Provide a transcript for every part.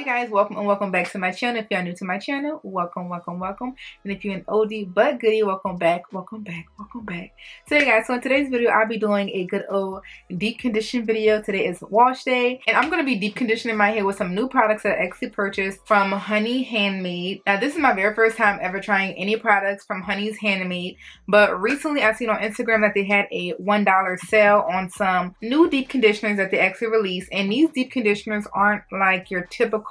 you guys, welcome and welcome back to my channel. If you're new to my channel, welcome. And if you're an oldie but goodie, welcome back. So yeah guys, so in today's video I'll be doing a good old deep condition video. Today is wash day and I'm going to be deep conditioning my hair with some new products that I actually purchased from Honey Handmade. Now this is my very first time ever trying any products from Honey's Handmade, but recently I seen on Instagram that they had a $1 sale on some new deep conditioners that they actually released, and these deep conditioners aren't like your typical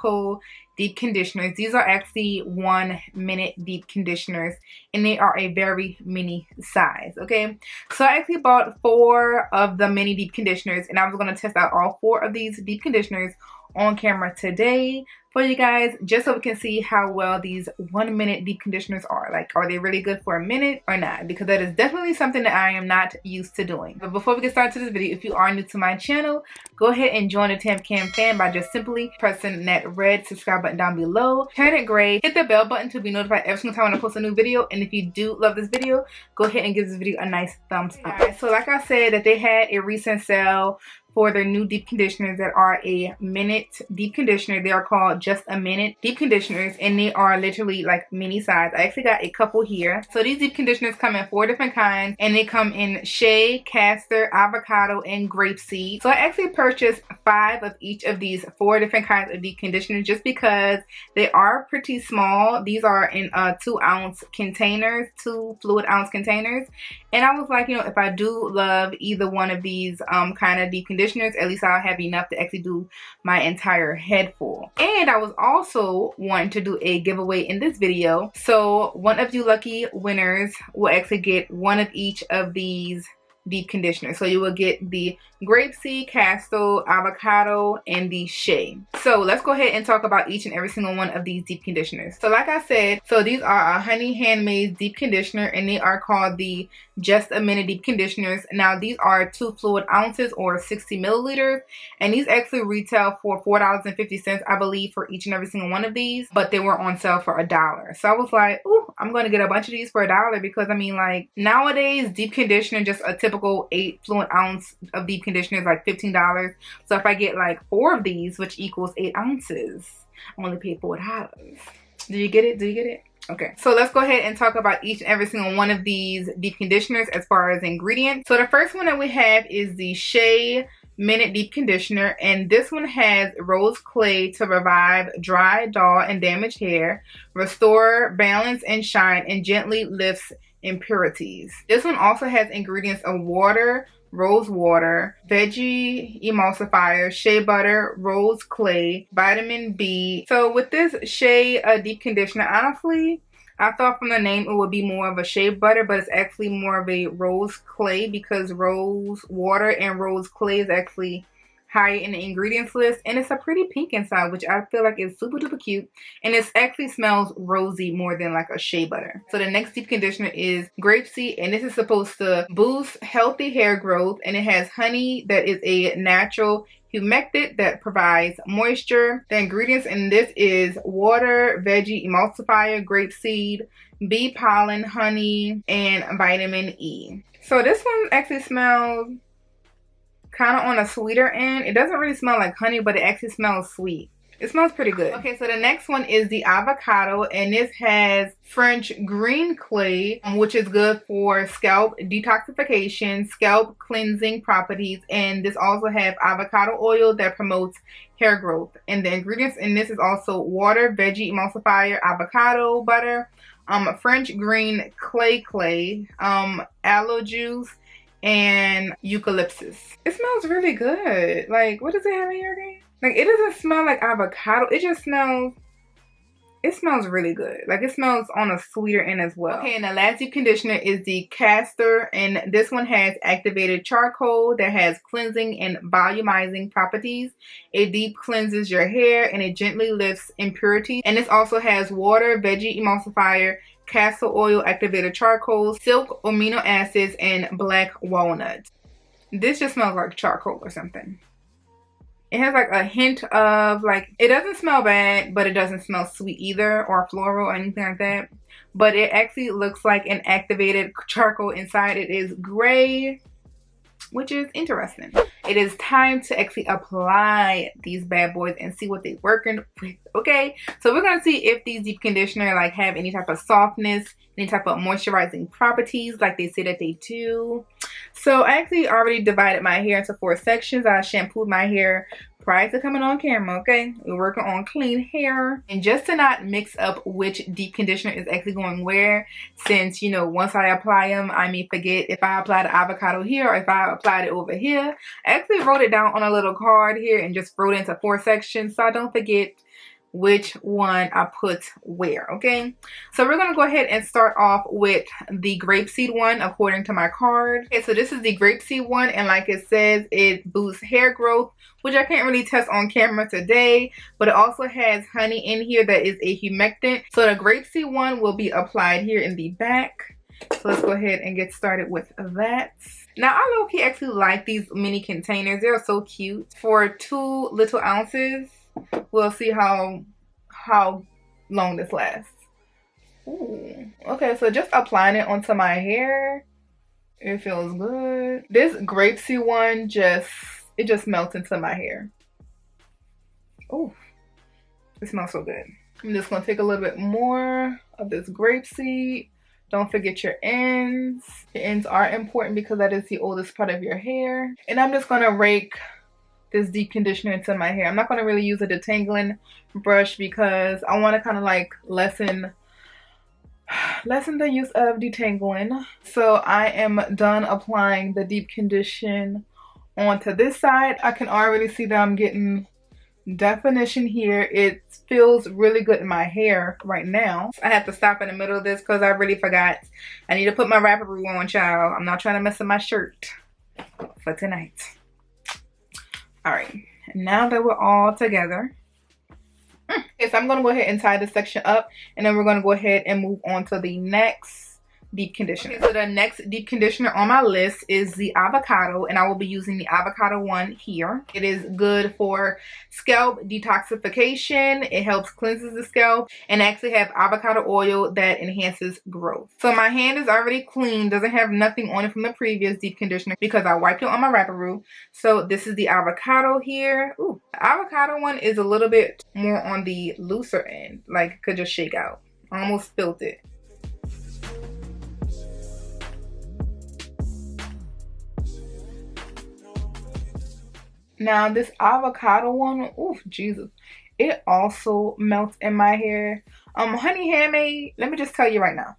deep conditioners. These are actually 1-minute deep conditioners and they are a very mini size. Okay, so I actually bought 4 of the mini deep conditioners and I was going to test out all 4 of these deep conditioners on camera today for you guys, just so we can see how well these 1-minute deep conditioners are. Like, are they really good for a minute or not? Because that is definitely something that I am not used to doing. But before we get started to this video, if you are new to my channel, go ahead and join the TAM KAM fam by just simply pressing that red subscribe button down below, turn it gray, hit the bell button to be notified every single time when I post a new video. And if you do love this video, go ahead and give this video a nice thumbs up. So like I said, that they had a recent sale for their new deep conditioners that are a minute deep conditioner. They are called just a minute deep conditioners and they are literally like mini size. I actually got a couple here. So these deep conditioners come in 4 different kinds and they come in Shea, Castor, Avocado, and Grapeseed. So I actually purchased 5 of each of these 4 different kinds of deep conditioners just because they are pretty small. These are in 2-ounce containers, 2 fluid ounce containers. And I was like, you know, if I do love either one of these kind of deep conditioners, at least I'll have enough to actually do my entire head full. And I was also wanting to do a giveaway in this video. So one of you lucky winners will actually get one of each of these deep conditioners. So you will get the Grapeseed, Castor, Avocado, and the Shea. So let's go ahead and talk about each and every single one of these deep conditioners. So like I said, so these are a Honey Handmade deep conditioner and they are called the Just a Minute deep conditioners. Now these are 2 fluid ounces or 60 milliliters and these actually retail for $4.50 I believe for each and every single one of these, but they were on sale for $1. So I was like, ooh, I'm gonna get a bunch of these for $1 because I mean, like, nowadays deep conditioner, just a typical 8 fluid ounce of deep conditioner is like $15. So if I get like 4 of these, which equals 8 ounces, I only paid $4. Do you get it? Okay, so let's go ahead and talk about each and every single one of these deep conditioners as far as ingredients. So the first one that we have is the Shea Minute Deep Conditioner, and this one has rose clay to revive dry, dull, and damaged hair, restore balance and shine, and gently lifts impurities. This one also has ingredients of water, rose water, veggie emulsifier, shea butter, rose clay, vitamin B. So with this Shea deep conditioner, honestly, I thought from the name it would be more of a shea butter, but it's actually more of a rose clay because rose water and rose clay is actually higher in the ingredients list, and it's a pretty pink inside, which I feel like is super duper cute, and it actually smells rosy more than like a shea butter. So the next deep conditioner is Grapeseed, and this is supposed to boost healthy hair growth, and it has honey that is a natural humectant that provides moisture. The ingredients in this is water, veggie emulsifier, grapeseed, bee pollen, honey, and vitamin E. So this one actually smells kind of on a sweeter end. It doesn't really smell like honey, but it actually smells sweet. It smells pretty good. Okay, so the next one is the Avocado, and this has French green clay, which is good for scalp detoxification, scalp cleansing properties, and this also has avocado oil that promotes hair growth. And the ingredients in this is also water, veggie emulsifier, avocado butter, French green clay, aloe juice, and eucalyptus. It smells really good. Like, what does it have in here again? Like, it doesn't smell like avocado. It just smells, it smells really good. Like, it smells on a sweeter end as well. Okay, and the last deep conditioner is the Castor, and this one has activated charcoal that has cleansing and volumizing properties. It deep cleanses your hair and it gently lifts impurities. And this also has water, veggie emulsifier, castor oil, activated charcoal, silk amino acids, and black walnut. This just smells like charcoal or something. It has like a hint of, like, it doesn't smell bad, but it doesn't smell sweet either, or floral or anything like that. But it actually looks like an activated charcoal inside. It is gray which is interesting. It is time to actually apply these bad boys and see what they're working with. Okay, so we're gonna see if these deep conditioner like have any type of softness, any type of moisturizing properties like they say that they do. So I actually already divided my hair into 4 sections. I shampooed my hair prior to coming on camera. Okay, we're working on clean hair, and just to not mix up which deep conditioner is actually going where, since you know once I apply them I may forget if I apply the avocado here or if I applied it over here. I actually wrote it down on a little card here and just wrote it into 4 sections so I don't forget which one I put where. Okay, so we're gonna go ahead and start off with the grapeseed one according to my card. Okay, so this is the grapeseed one, and like it says, it boosts hair growth, which I can't really test on camera today, but it also has honey in here that is a humectant. So the grapeseed one will be applied here in the back. So let's go ahead and get started with that. Now I low-key actually like these mini containers. They're so cute. For 2 little ounces, we'll see how long this lasts. Ooh. Okay, so just applying it onto my hair, it feels good. This grapeseed one it just melts into my hair. Oh, it smells so good. I'm just gonna take a little bit more of this grapeseed. Don't forget your ends. The ends are important because that is the oldest part of your hair. And I'm just gonna rake this deep conditioner into my hair. I'm not going to really use a detangling brush because I want to kind of like lessen the use of detangling. So I am done applying the deep condition onto this side. I can already see that I'm getting definition here. It feels really good in my hair right now. I have to stop in the middle of this because I really forgot. I need to put my wrapperoo on, child. I'm not trying to mess up my shirt for tonight. All right, now that we're all together, okay, so I'm gonna go ahead and tie this section up, and then we're gonna go ahead and move on to the next deep conditioner. Okay, so the next deep conditioner on my list is the Avocado, and I will be using the Avocado one here. It is good for scalp detoxification. It helps cleanses the scalp, and actually have avocado oil that enhances growth. So my hand is already clean, doesn't have nothing on it from the previous deep conditioner because I wiped it on my wrapperoo. So this is the Avocado here. Ooh, the Avocado one is a little bit more on the looser end, like it could just shake out. I almost spilled it. Now this Avocado one, ooh, Jesus, it also melts in my hair. Honey Handmade, let me just tell you right now,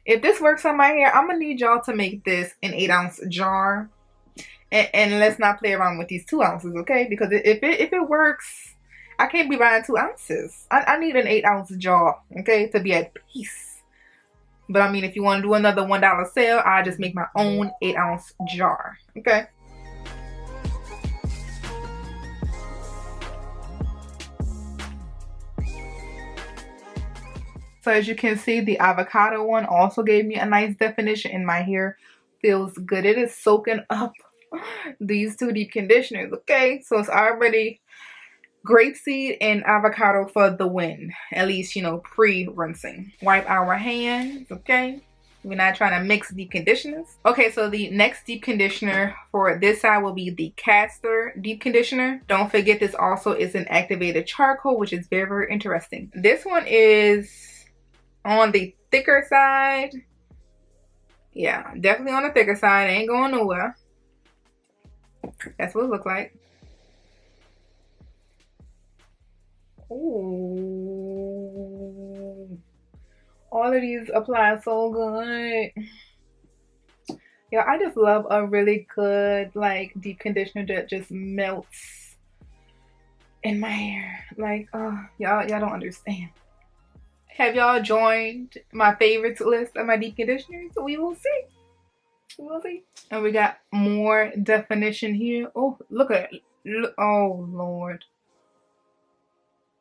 if this works on my hair, I'm gonna need y'all to make this an 8-ounce jar, and let's not play around with these 2 ounces, okay? Because if it works, I can't be buying 2 ounces. I need an 8-ounce jar, okay, to be at peace. But I mean, if you want to do another $1 sale, I just make my own 8-ounce jar, okay? So as you can see, the Avocado one also gave me a nice definition, and my hair feels good. It is soaking up these 2 deep conditioners, okay? So it's already grapeseed and avocado for the win. At least, you know, pre-rinsing. Wipe our hands, okay? We're not trying to mix deep conditioners. Okay, so the next deep conditioner for this side will be the Castor deep conditioner. Don't forget, this also is an activated charcoal, which is very, very interesting. This one is on the thicker side. Yeah, definitely on the thicker side. It ain't going nowhere. That's what it looks like. Ooh. All of these apply so good. Yeah, I just love a really good like deep conditioner that just melts in my hair. Like, oh, y'all don't understand. Have y'all joined my favorites list of my deep conditioners? We will see. We will see. And we got more definition here. Oh, look at it. Oh, Lord.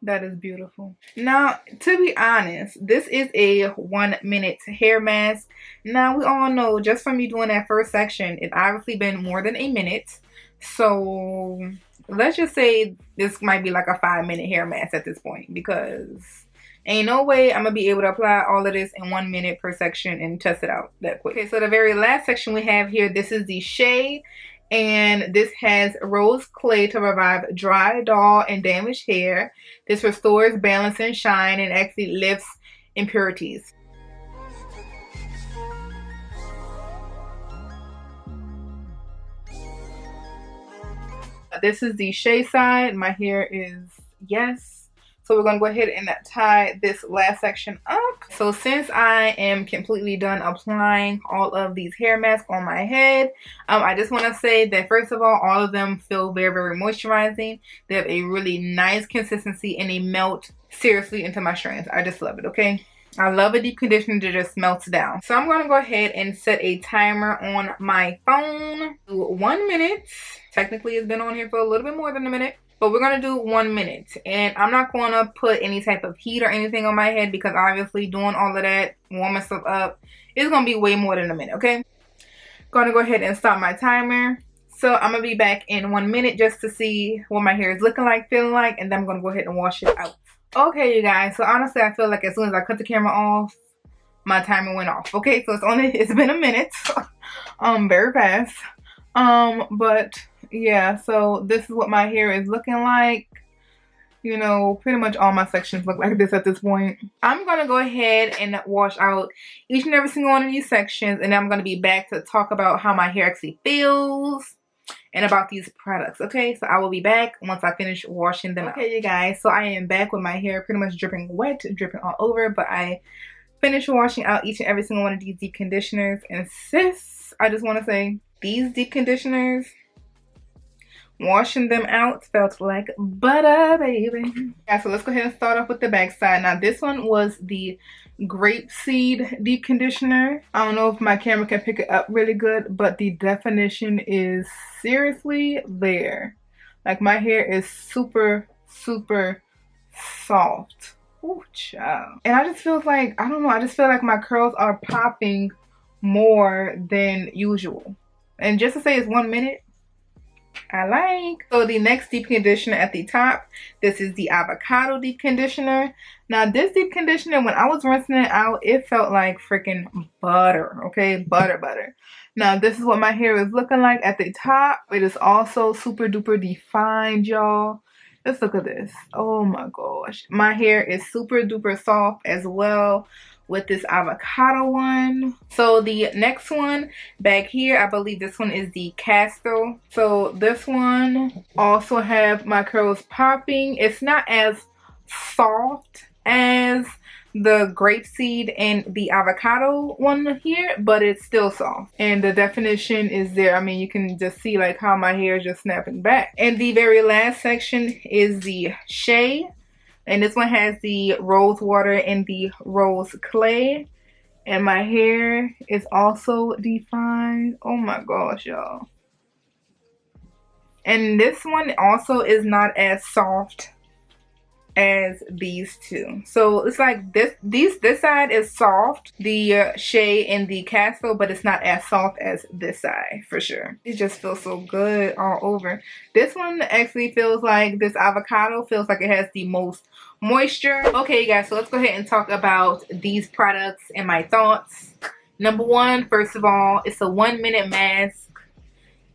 That is beautiful. Now, to be honest, this is a 1-minute hair mask. Now, we all know just from me doing that first section, it's obviously been more than a minute. So, let's just say this might be like a 5-minute hair mask at this point because Ain't no way I'm gonna be able to apply all of this in 1 minute per section and test it out that quick. Okay, so the very last section we have here, this is the Shea, and this has rose clay to revive dry, dull, and damaged hair. This restores balance and shine and actually lifts impurities. This is the Shea side. My hair is yes. So we're going to go ahead and tie this last section up. So since I am completely done applying all of these hair masks on my head, I just want to say that first of all of them feel very, very moisturizing. They have a really nice consistency and they melt seriously into my strands. I just love it, okay? I love a deep conditioner that just melts down. So I'm going to go ahead and set a timer on my phone. 1 minute. Technically it's been on here for a little bit more than a minute. But we're going to do 1 minute. And I'm not going to put any type of heat or anything on my head because obviously doing all of that, warming stuff up, is going to be way more than a minute, okay? Going to go ahead and start my timer. So I'm going to be back in 1 minute just to see what my hair is looking like, feeling like, and then I'm going to go ahead and wash it out. Okay, you guys. So honestly, I feel like as soon as I cut the camera off, my timer went off. Okay, so it's been a minute. Very fast. But yeah, so this is what my hair is looking like. You know, pretty much all my sections look like this at this point. I'm gonna go ahead and wash out each and every single one of these sections, and then I'm gonna be back to talk about how my hair actually feels and about these products. Okay, so I will be back once I finish washing them out. Okay, you guys, so I am back with my hair pretty much dripping wet, dripping all over, but I finished washing out each and every single one of these deep conditioners. And sis, I just want to say, these deep conditioners, washing them out felt like butter, baby. Yeah, so let's go ahead and start off with the back side. Now this one was the Grapeseed deep conditioner. I don't know if my camera can pick it up really good, but the definition is seriously there. Like my hair is super, super soft. Ooh, child. And I just feel like, I don't know, I just feel like my curls are popping more than usual. And just to say it's 1 minute, I like. So the next deep conditioner at the top, this is the Avocado deep conditioner. Now this deep conditioner, when I was rinsing it out, it felt like freaking butter, okay? Butter. Now this is what my hair is looking like at the top. It is also super duper defined, y'all. Let's look at this. Oh my gosh. My hair is super duper soft as well with this Avocado one. So the next one back here, I believe this one is the Castor. So this one also have my curls popping. It's not as soft as the Grapeseed and the Avocado one here, but it's still soft. And the definition is there. I mean, you can just see like how my hair is just snapping back. And the very last section is the Shea. And this one has the rose water and the rose clay. And my hair is also defined. Oh my gosh, y'all. And this one also is not as soft as these two. So it's like this side is soft, the Shea and the Castor, but it's not as soft as this side for sure. It just feels so good all over. This one actually feels like, this Avocado feels like it has the most moisture. Okay, you guys, so let's go ahead and talk about these products and my thoughts. Number one, first of all, it's a 1 minute mask,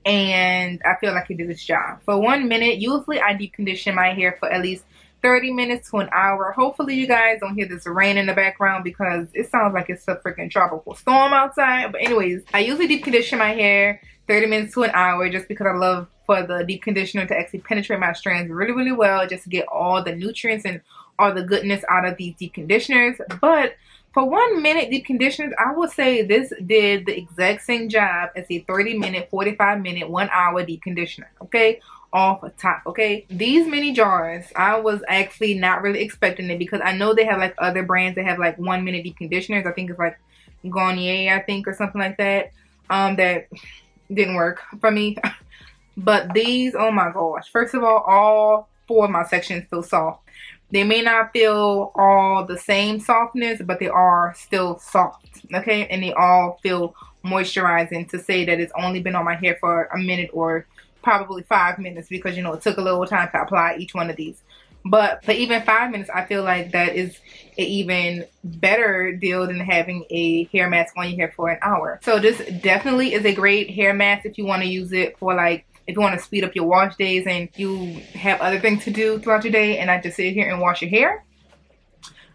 and I feel like it did its job. For 1 minute, usually I deep condition my hair for at least 30 minutes to an hour. Hopefully you guys don't hear this rain in the background because it sounds like it's a freaking tropical storm outside. But anyways, I usually deep condition my hair 30 minutes to an hour just because I love for the deep conditioner to actually penetrate my strands really, really well, just to get all the nutrients and all the goodness out of these deep conditioners. But for 1 minute deep conditioners, I would say this did the exact same job as a 30 minute, 45 minute, 1 hour deep conditioner, okay? Off the top, okay? These mini jars, I was actually not really expecting it because I know they have like other brands that have like 1 minute deep conditioners. I think it's like Garnier, I think, or something like that. That didn't work for me. But these, oh my gosh. First of all 4 of my sections feel soft. They may not feel all the same softness, but they are still soft, okay? And they all feel moisturizing, to say that it's only been on my hair for a minute or probably 5 minutes because, you know, it took a little time to apply each one of these. But for even 5 minutes, I feel like that is an even better deal than having a hair mask on your hair for an hour. So this definitely is a great hair mask if you want to use it for, like, if you want to speed up your wash days and you have other things to do throughout your day and not just sit here and wash your hair.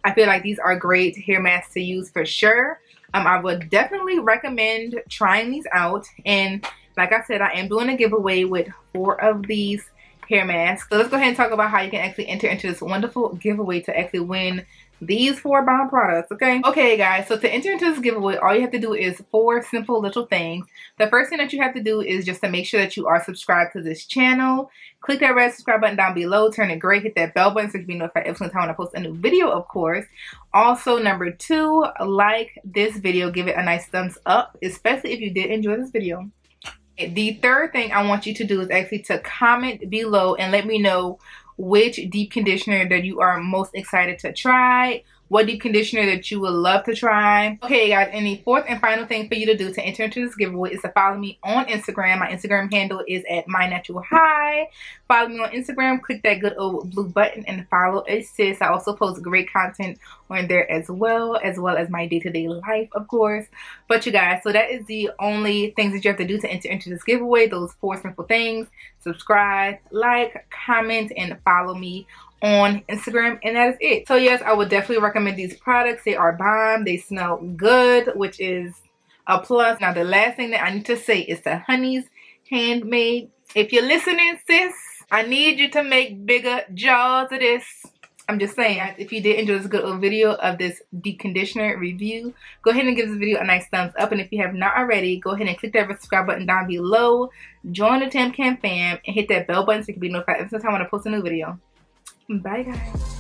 I feel like these are great hair masks to use for sure. I would definitely recommend trying these out. And like I said, I am doing a giveaway with 4 of these hair masks. So let's go ahead and talk about how you can actually enter into this wonderful giveaway to actually win these 4 bomb products. Okay guys, so to enter into this giveaway, all you have to do is 4 simple little things. The first thing that you have to do is just to make sure that you are subscribed to this channel. Click that red subscribe button down below, turn it gray, hit that bell button so you can be notified every single time when I post a new video, of course. Also, number 2, like this video, give it a nice thumbs up, especially if you did enjoy this video. The third thing I want you to do is actually to comment below and let me know which deep conditioner that you are most excited to try, what deep conditioner that you would love to try. Okay guys, and the fourth and final thing for you to do to enter into this giveaway is to follow me on Instagram. My Instagram handle is at mynaturalhigh. Follow me on Instagram, click that good old blue button and follow a sis. I also post great content on there as well as my day-to-day life, of course. But you guys, so that is the only things that you have to do to enter into this giveaway. Those 4 simple things: subscribe, like, comment, and follow me on Instagram, and that is it. So yes, I would definitely recommend these products. They are bomb. They smell good, which is a plus. Now the last thing that I need to say is the Honey Handmade. If you're listening, sis, I need you to make bigger jars of this. I'm just saying, if you did enjoy this good old video of this deep conditioner review, go ahead and give this video a nice thumbs up. And if you have not already, go ahead and click that subscribe button down below. Join the TAM KAM fam and hit that bell button so you can be notified every time when I post a new video. Bye guys.